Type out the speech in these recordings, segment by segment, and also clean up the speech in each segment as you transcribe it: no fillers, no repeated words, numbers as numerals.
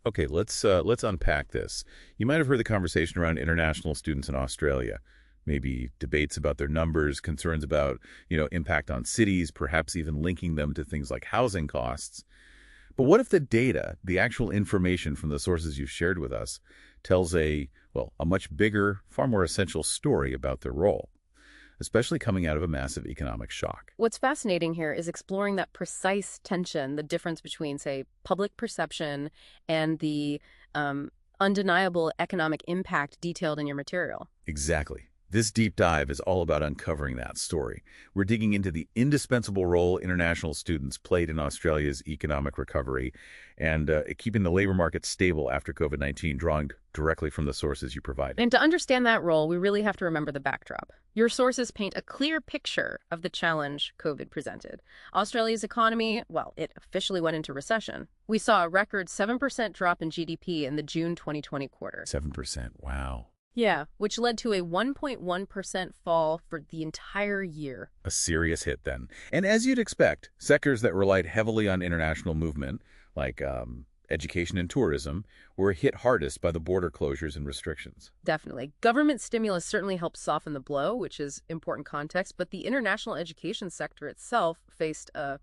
Okay, let's unpack this. You might have heard the conversation around international students in Australia. Maybe debates about their numbers, concerns about, impact on cities, perhaps even linking them to things like housing costs. But what if the data, the actual information from the sources you've shared with us, tells a much bigger, far more essential story about their role, especially coming out of a massive economic shock? What's fascinating here is exploring that precise tension, the difference between, say, public perception and the undeniable economic impact detailed in your material. Exactly. This deep dive is all about uncovering that story. We're digging into the indispensable role international students played in Australia's economic recovery and keeping the labor market stable after COVID-19, drawing directly from the sources you provided. And to understand that role, we really have to remember the backdrop. Your sources paint a clear picture of the challenge COVID presented. Australia's economy, well, it officially went into recession. We saw a record 7% drop in GDP in the June 2020 quarter. 7%, wow. Yeah, which led to a 1.1% fall for the entire year. A serious hit then. And as you'd expect, sectors that relied heavily on international movement, like education and tourism, were hit hardest by the border closures and restrictions. Definitely. Government stimulus certainly helped soften the blow, which is important context, but the international education sector itself faced a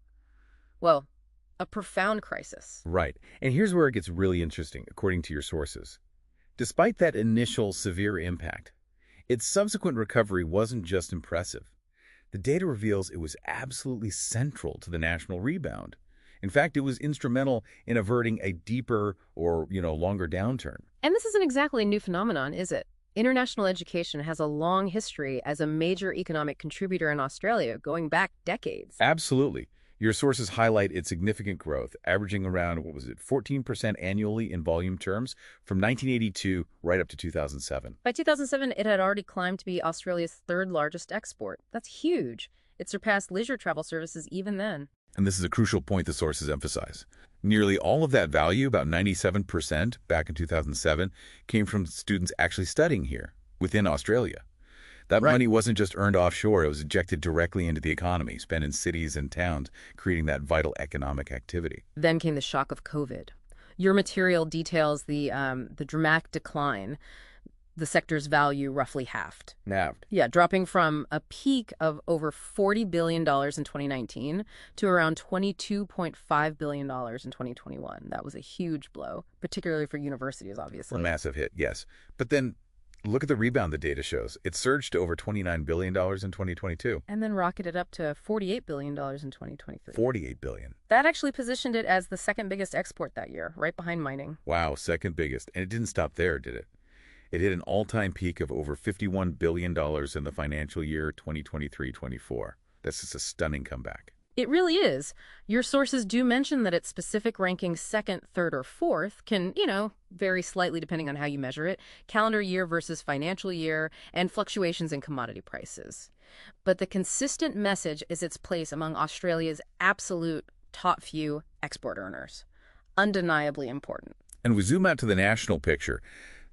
profound crisis. Right. And here's where it gets really interesting, according to your sources. Despite that initial severe impact, its subsequent recovery wasn't just impressive. The data reveals it was absolutely central to the national rebound. In fact, it was instrumental in averting a deeper or, longer downturn. And this isn't exactly a new phenomenon, is it? International education has a long history as a major economic contributor in Australia, going back decades. Absolutely. Your sources highlight its significant growth, averaging around, 14% annually in volume terms from 1982 right up to 2007. By 2007, it had already climbed to be Australia's third largest export. That's huge. It surpassed leisure travel services even then. And this is a crucial point the sources emphasize. Nearly all of that value, about 97% back in 2007, came from students actually studying here, within Australia. That money wasn't just earned offshore, it was injected directly into the economy, spent in cities and towns, creating that vital economic activity. Then came the shock of COVID. Your material details the dramatic decline. The sector's value roughly halved. Halved. Yeah, dropping from a peak of over $40 billion in 2019 to around $22.5 billion in 2021. That was a huge blow, particularly for universities, obviously. A massive hit, yes. But then look at the rebound the data shows. It surged to over $29 billion in 2022. And then rocketed up to $48 billion in 2023. $48 billion. That actually positioned it as the second biggest export that year, right behind mining. Wow, second biggest. And it didn't stop there, did it? It hit an all-time peak of over $51 billion in the financial year 2023-24. That's just a stunning comeback. It really is. Your sources do mention that its specific ranking second, third, or fourth can, vary slightly depending on how you measure it, calendar year versus financial year, and fluctuations in commodity prices. But the consistent message is its place among Australia's absolute top few export earners. Undeniably important. And we zoom out to the national picture.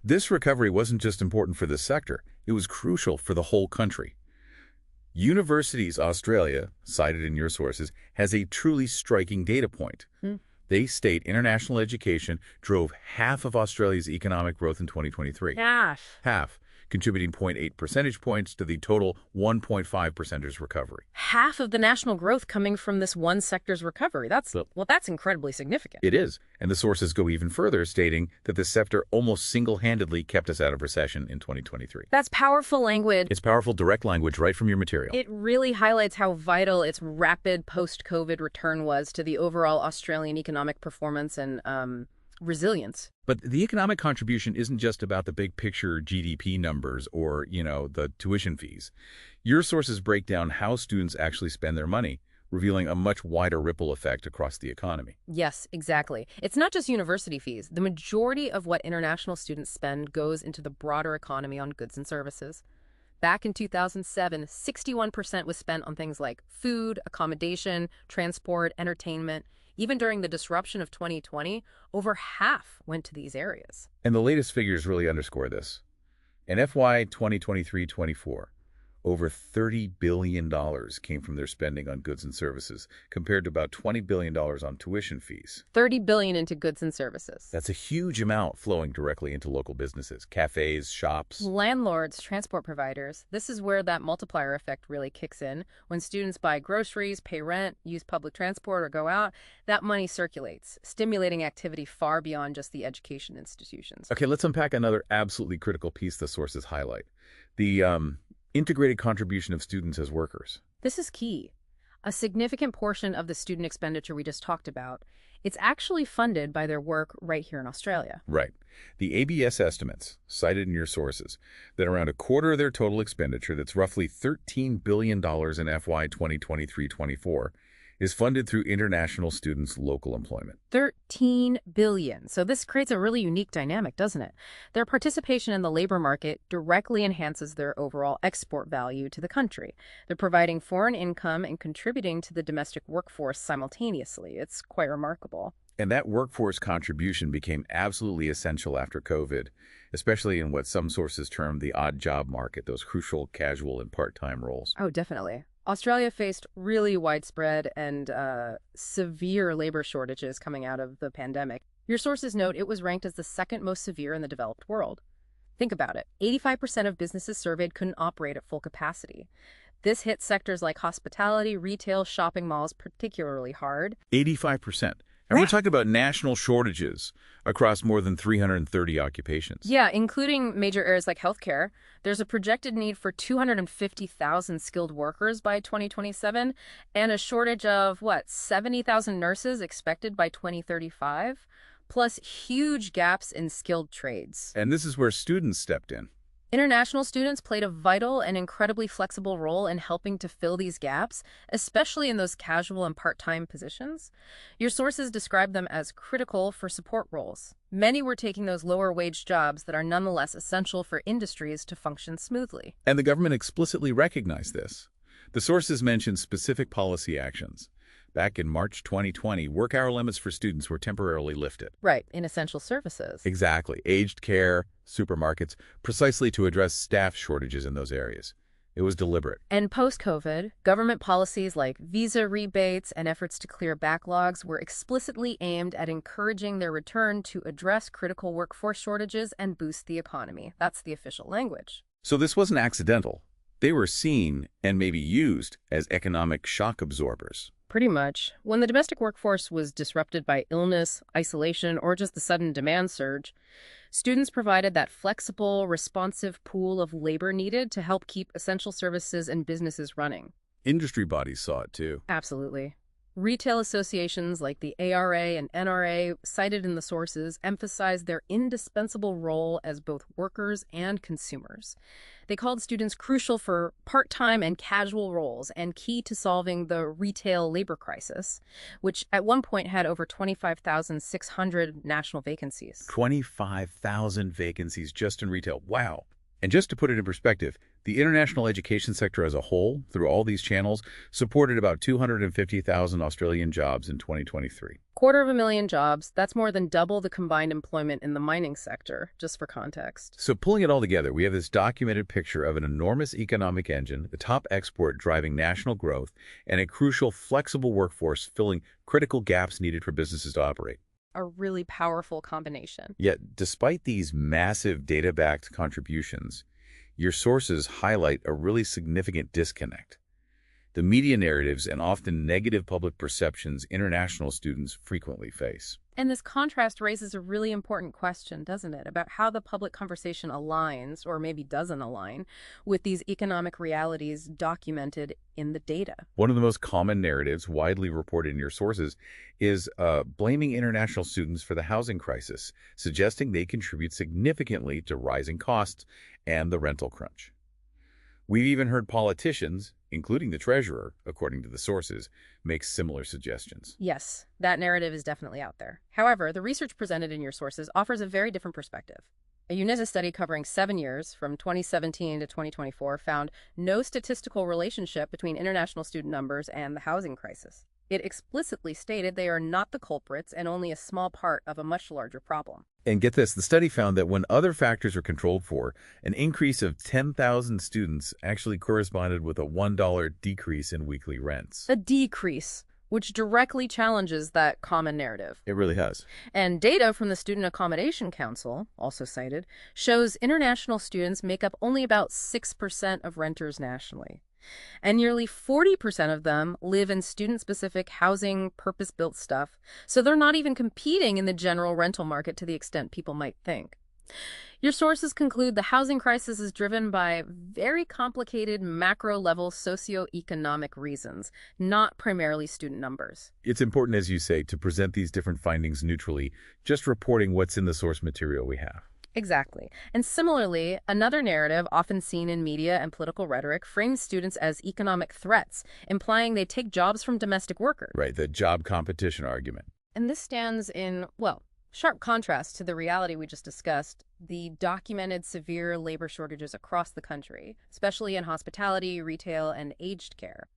This recovery wasn't just important for this sector, it was crucial for the whole country. Universities Australia, cited in your sources, has a truly striking data point. They state international education drove half of Australia's economic growth in 2023. Half, contributing 0.8 percentage points to the total 1.5% recovery. Half of the national growth coming from this one sector's recovery. That's incredibly significant. It is. And the sources go even further, stating that the sector almost single-handedly kept us out of recession in 2023. That's powerful language. It's powerful, direct language right from your material. It really highlights how vital its rapid post-COVID return was to the overall Australian economic performance and resilience. But the economic contribution isn't just about the big picture GDP numbers or, the tuition fees. Your sources break down how students actually spend their money, revealing a much wider ripple effect across the economy. Yes, exactly. It's not just university fees. The majority of what international students spend goes into the broader economy on goods and services. Back in 2007, 61% was spent on things like food, accommodation, transport, entertainment. Even during the disruption of 2020, over half went to these areas. And the latest figures really underscore this. In FY 2023-24, Over $30 billion came from their spending on goods and services, compared to about $20 billion on tuition fees. 30 billion into goods and services. That's a huge amount flowing directly into local businesses, cafes, shops. Landlords, transport providers, this is where that multiplier effect really kicks in. When students buy groceries, pay rent, use public transport, or go out, that money circulates, stimulating activity far beyond just the education institutions. Okay, let's unpack another absolutely critical piece the sources highlight. The integrated contribution of students as workers. This is key. A significant portion of the student expenditure we just talked about, it's actually funded by their work right here in Australia. Right. The ABS estimates, cited in your sources, that around a quarter of their total expenditure, that's roughly $13 billion in FY 2023-24, is funded through international students' local employment. 13 billion. So this creates a really unique dynamic, doesn't it? Their participation in the labor market directly enhances their overall export value to the country. They're providing foreign income and contributing to the domestic workforce simultaneously. It's quite remarkable. And that workforce contribution became absolutely essential after COVID, especially in what some sources term the odd job market, those crucial casual and part-time roles. Oh, definitely. Australia faced really widespread and severe labor shortages coming out of the pandemic. Your sources note it was ranked as the second most severe in the developed world. Think about it. 85% of businesses surveyed couldn't operate at full capacity. This hit sectors like hospitality, retail, shopping malls particularly hard. 85%. And we're talking about national shortages across more than 330 occupations. Yeah, including major areas like healthcare. There's a projected need for 250,000 skilled workers by 2027 and a shortage of, 70,000 nurses expected by 2035, plus huge gaps in skilled trades. And this is where students stepped in. International students played a vital and incredibly flexible role in helping to fill these gaps, especially in those casual and part-time positions. Your sources describe them as critical for support roles. Many were taking those lower-wage jobs that are nonetheless essential for industries to function smoothly. And the government explicitly recognized this. The sources mentioned specific policy actions. Back in March 2020, work hour limits for students were temporarily lifted. Right, in essential services. Exactly. Aged care, supermarkets, precisely to address staff shortages in those areas. It was deliberate. And post-COVID, government policies like visa rebates and efforts to clear backlogs were explicitly aimed at encouraging their return to address critical workforce shortages and boost the economy. That's the official language. So this wasn't accidental. They were seen and maybe used as economic shock absorbers. Pretty much. When the domestic workforce was disrupted by illness, isolation, or just the sudden demand surge, students provided that flexible, responsive pool of labor needed to help keep essential services and businesses running. Industry bodies saw it too. Absolutely. Retail associations like the ARA and NRA, cited in the sources, emphasized their indispensable role as both workers and consumers. They called students crucial for part-time and casual roles and key to solving the retail labor crisis, which at one point had over 25,600 national vacancies. 25,000 vacancies just in retail. Wow. And just to put it in perspective, the international education sector as a whole, through all these channels, supported about 250,000 Australian jobs in 2023. 250,000 jobs, that's more than double the combined employment in the mining sector, just for context. So pulling it all together, we have this documented picture of an enormous economic engine, the top export driving national growth, and a crucial flexible workforce filling critical gaps needed for businesses to operate. A really powerful combination. Yet, despite these massive data-backed contributions, your sources highlight a really significant disconnect. The media narratives and often negative public perceptions international students frequently face. And this contrast raises a really important question, doesn't it, about how the public conversation aligns, or maybe doesn't align, with these economic realities documented in the data. One of the most common narratives widely reported in your sources is blaming international students for the housing crisis, suggesting they contribute significantly to rising costs and the rental crunch. We've even heard politicians, including the treasurer, according to the sources, make similar suggestions. Yes, that narrative is definitely out there. However, the research presented in your sources offers a very different perspective. A UNISA study covering 7 years, from 2017 to 2024, found no statistical relationship between international student numbers and the housing crisis. It explicitly stated they are not the culprits and only a small part of a much larger problem. And get this, the study found that when other factors are controlled for, an increase of 10,000 students actually corresponded with a $1 decrease in weekly rents. A decrease, which directly challenges that common narrative. It really has. And data from the Student Accommodation Council, also cited, shows international students make up only about 6% of renters nationally. And nearly 40% of them live in student-specific housing, purpose-built stuff, so they're not even competing in the general rental market to the extent people might think. Your sources conclude the housing crisis is driven by very complicated macro-level socioeconomic reasons, not primarily student numbers. It's important, as you say, to present these different findings neutrally, just reporting what's in the source material we have. Exactly. And similarly, another narrative often seen in media and political rhetoric frames students as economic threats, implying they take jobs from domestic workers. Right, the job competition argument. And this stands in, well, sharp contrast to the reality we just discussed, the documented severe labor shortages across the country, especially in hospitality, retail, and aged care.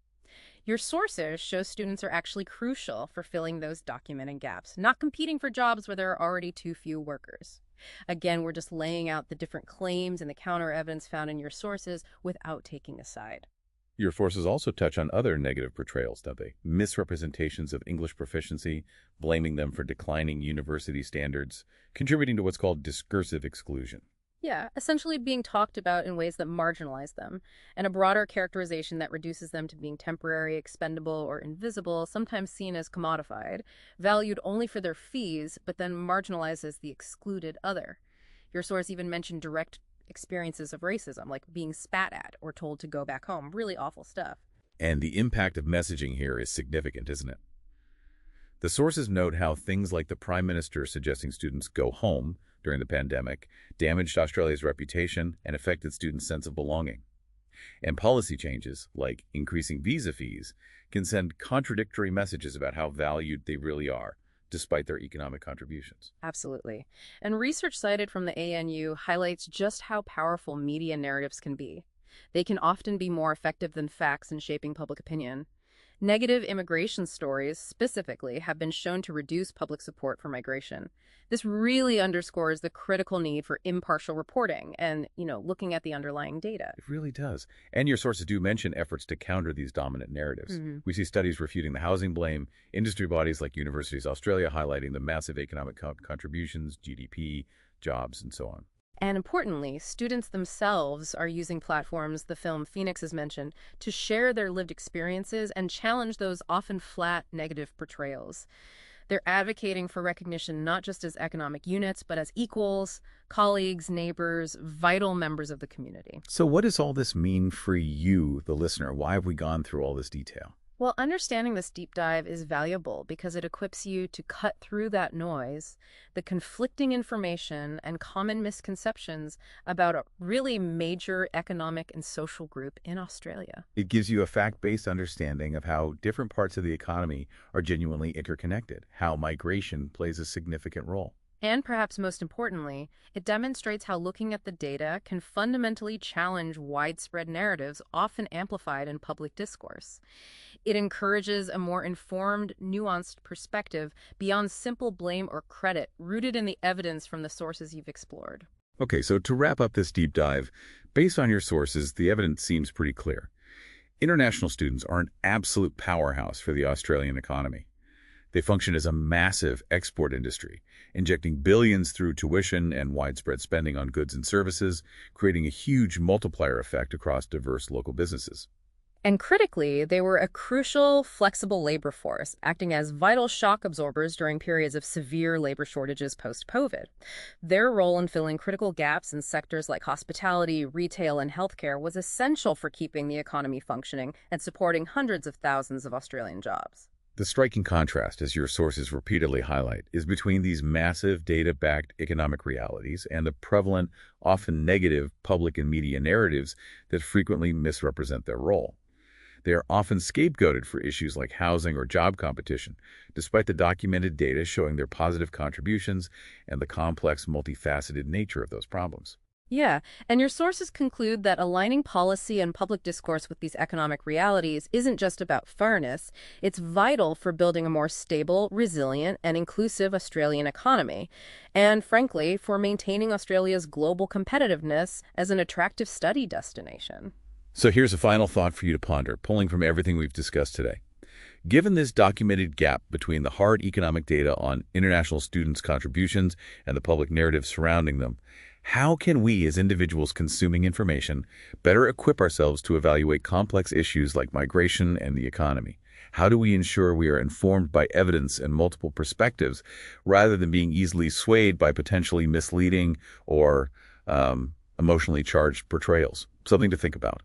Your sources show students are actually crucial for filling those documented gaps, not competing for jobs where there are already too few workers. Again, we're just laying out the different claims and the counter-evidence found in your sources without taking a side. Your sources also touch on other negative portrayals, don't they? Misrepresentations of English proficiency, blaming them for declining university standards, contributing to what's called discursive exclusion. Yeah, essentially being talked about in ways that marginalize them, and a broader characterization that reduces them to being temporary, expendable, or invisible, sometimes seen as commodified, valued only for their fees, but then marginalized as the excluded other. Your source even mentioned direct experiences of racism, like being spat at or told to go back home. Really awful stuff. And the impact of messaging here is significant, isn't it? The sources note how things like the Prime Minister suggesting students go home during the pandemic damaged Australia's reputation and affected students' sense of belonging. And policy changes, like increasing visa fees, can send contradictory messages about how valued they really are, despite their economic contributions. Absolutely. And research cited from the ANU highlights just how powerful media narratives can be. They can often be more effective than facts in shaping public opinion. Negative immigration stories, specifically, have been shown to reduce public support for migration. This really underscores the critical need for impartial reporting and, looking at the underlying data. It really does. And your sources do mention efforts to counter these dominant narratives. We see studies refuting the housing blame, industry bodies like Universities Australia highlighting the massive economic contributions, GDP, jobs, and so on. And importantly, students themselves are using platforms the film Phoenix has mentioned to share their lived experiences and challenge those often flat, negative portrayals. They're advocating for recognition not just as economic units, but as equals, colleagues, neighbors, vital members of the community. So what does all this mean for you, the listener? Why have we gone through all this detail? Well, understanding this deep dive is valuable because it equips you to cut through that noise, the conflicting information and common misconceptions about a really major economic and social group in Australia. It gives you a fact-based understanding of how different parts of the economy are genuinely interconnected, how migration plays a significant role. And perhaps most importantly, it demonstrates how looking at the data can fundamentally challenge widespread narratives often amplified in public discourse. It encourages a more informed, nuanced perspective beyond simple blame or credit, rooted in the evidence from the sources you've explored. Okay, so to wrap up this deep dive, based on your sources, the evidence seems pretty clear. International students are an absolute powerhouse for the Australian economy. They function as a massive export industry, injecting billions through tuition and widespread spending on goods and services, creating a huge multiplier effect across diverse local businesses. And critically, they were a crucial, flexible labor force, acting as vital shock absorbers during periods of severe labor shortages post-COVID. Their role in filling critical gaps in sectors like hospitality, retail, and healthcare was essential for keeping the economy functioning and supporting hundreds of thousands of Australian jobs. The striking contrast, as your sources repeatedly highlight, is between these massive data-backed economic realities and the prevalent, often negative public and media narratives that frequently misrepresent their role. They are often scapegoated for issues like housing or job competition, despite the documented data showing their positive contributions and the complex, multifaceted nature of those problems. Yeah, and your sources conclude that aligning policy and public discourse with these economic realities isn't just about fairness, it's vital for building a more stable, resilient, and inclusive Australian economy. And frankly, for maintaining Australia's global competitiveness as an attractive study destination. So here's a final thought for you to ponder, pulling from everything we've discussed today. Given this documented gap between the hard economic data on international students' contributions and the public narrative surrounding them, how can we, as individuals consuming information, better equip ourselves to evaluate complex issues like migration and the economy? How do we ensure we are informed by evidence and multiple perspectives rather than being easily swayed by potentially misleading or emotionally charged portrayals? Something to think about.